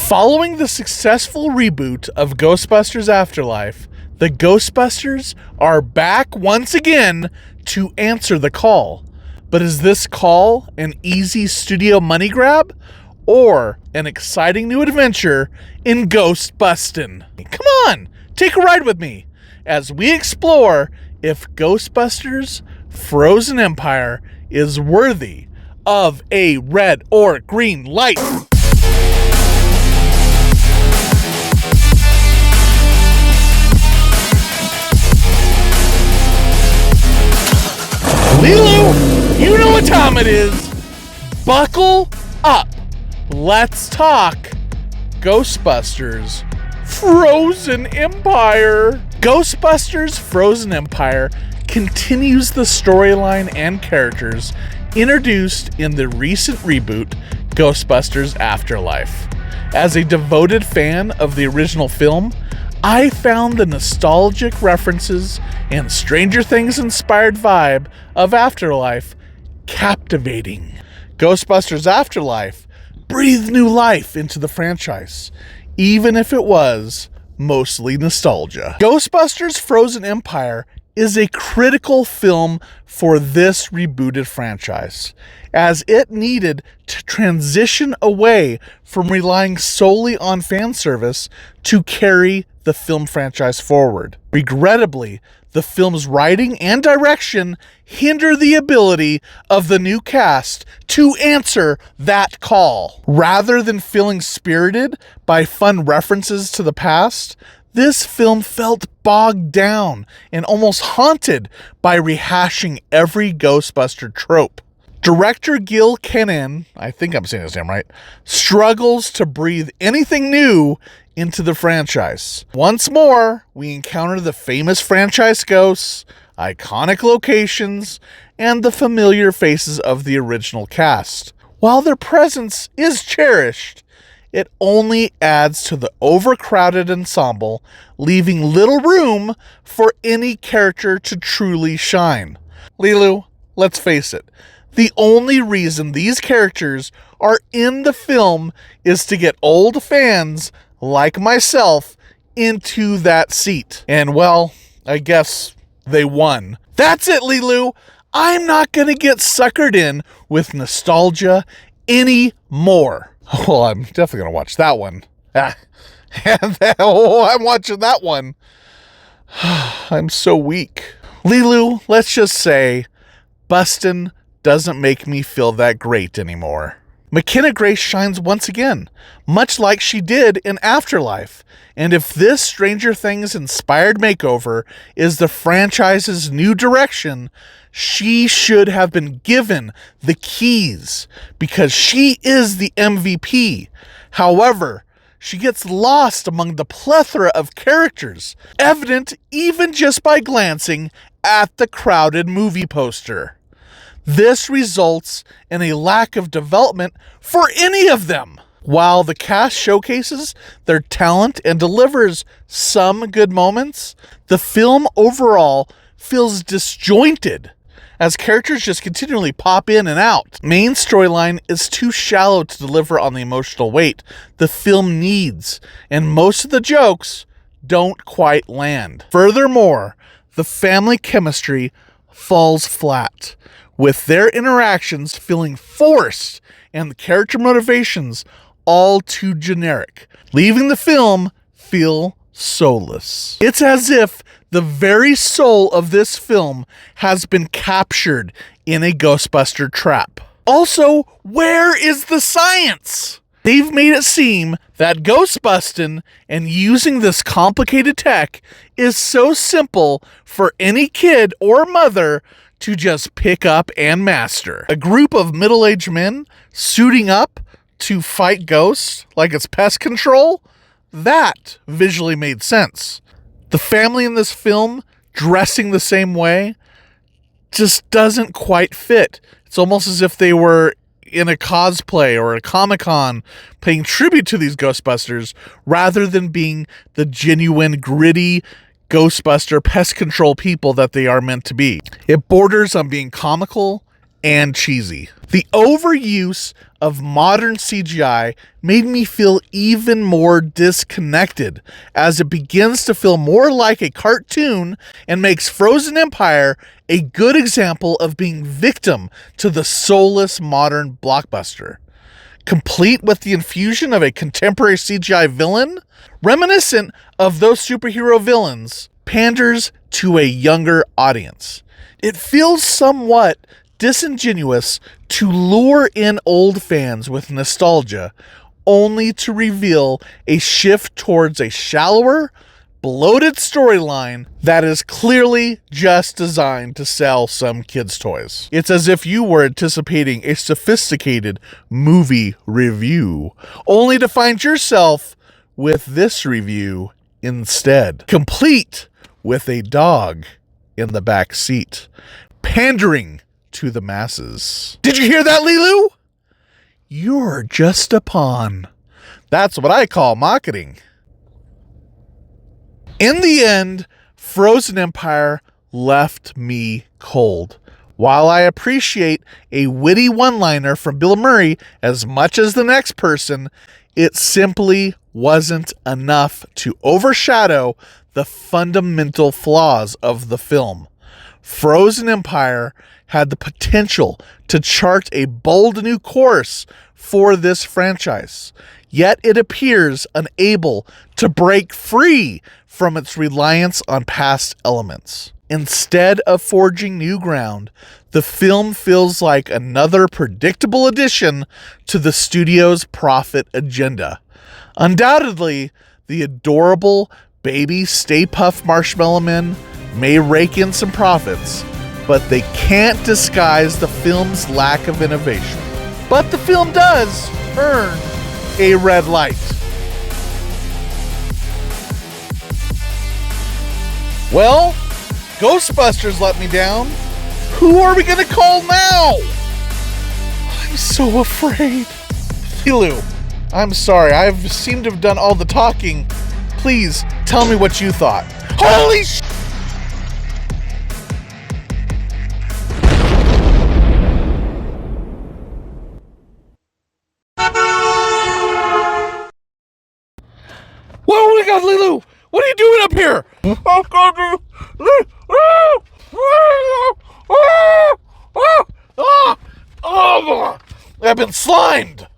Following the successful reboot of Ghostbusters Afterlife, the Ghostbusters are back once again to answer the call. But is this call an easy studio money grab or an exciting new adventure in Ghostbustin'? Come on, take a ride with me as we explore if Ghostbusters Frozen Empire is worthy of a red or green light. Lulu, you know what time it is. Buckle up. Let's talk Ghostbusters Frozen Empire. Ghostbusters Frozen Empire continues the storyline and characters introduced in the recent reboot, Ghostbusters Afterlife. As a devoted fan of the original film, I found the nostalgic references and Stranger Things inspired vibe of Afterlife captivating. Ghostbusters Afterlife breathed new life into the franchise, even if it was mostly nostalgia. Ghostbusters Frozen Empire is a critical film for this rebooted franchise, as it needed to transition away from relying solely on fan service to carry the film franchise forward. Regrettably, the film's writing and direction hinder the ability of the new cast to answer that call. Rather than feeling spirited by fun references to the past, this film felt bogged down and almost haunted by rehashing every Ghostbuster trope. Director Gil Kenan, I think I'm saying his name right, struggles to breathe anything new into the franchise. Once more, we encounter the famous franchise ghosts, iconic locations, and the familiar faces of the original cast. While their presence is cherished, it only adds to the overcrowded ensemble, leaving little room for any character to truly shine. Lilu, let's face it, the only reason these characters are in the film is to get old fans like myself into that seat. And well, I guess they won. That's it, Lilu. I'm not gonna get suckered in with nostalgia anymore. Well, I'm definitely gonna watch that one. I'm watching that one. I'm so weak. Lilu, let's just say, Bustin' doesn't make me feel that great anymore. McKenna Grace shines once again, much like she did in Afterlife. And if this Stranger Things inspired makeover is the franchise's new direction, she should have been given the keys because she is the MVP. However, she gets lost among the plethora of characters, evident even just by glancing at the crowded movie poster. This results in a lack of development for any of them. While the cast showcases their talent and delivers some good moments, the film overall feels disjointed as characters just continually pop in and out. Main storyline is too shallow to deliver on the emotional weight the film needs, and most of the jokes don't quite land. Furthermore, the family chemistry falls flat, with their interactions feeling forced and the character motivations all too generic, leaving the film feel soulless. It's as if the very soul of this film has been captured in a Ghostbuster trap. Also, where is the science? They've made it seem that Ghostbusting and using this complicated tech is so simple for any kid or mother to just pick up and master. A group of middle-aged men suiting up to fight ghosts like it's pest control? That visually made sense. The family in this film dressing the same way just doesn't quite fit. It's almost as if they were in a cosplay or a Comic-Con paying tribute to these Ghostbusters rather than being the genuine gritty Ghostbuster pest control people that they are meant to be. It borders on being comical and cheesy. The overuse of modern CGI made me feel even more disconnected, as it begins to feel more like a cartoon and makes Frozen Empire a good example of being victim to the soulless modern blockbuster. Complete with the infusion of a contemporary CGI villain, reminiscent of those superhero villains, panders to a younger audience. It feels somewhat disingenuous to lure in old fans with nostalgia, only to reveal a shift towards a shallower, bloated storyline that is clearly just designed to sell some kids' toys. It's as if you were anticipating a sophisticated movie review, only to find yourself with this review instead, complete with a dog in the back seat, pandering to the masses. Did you hear that, Lilu? You're just a pawn. That's what I call marketing. In the end, Frozen Empire left me cold. While I appreciate a witty one-liner from Bill Murray as much as the next person, it simply wasn't enough to overshadow the fundamental flaws of the film. Frozen Empire had the potential to chart a bold new course for this franchise, yet it appears unable to break free from its reliance on past elements. Instead of forging new ground, the film feels like another predictable addition to the studio's profit agenda. Undoubtedly, the adorable baby Stay Puft Marshmallow Men may rake in some profits, but they can't disguise the film's lack of innovation. But the film does earn a red light. Well, Ghostbusters let me down. Who are we gonna call now? I'm so afraid. Lilu, I'm sorry. I've seemed to have done all the talking. Please tell me what you thought. Holy sh! Whoa, my God, Lilu! What are you doing up here? I've been slimed!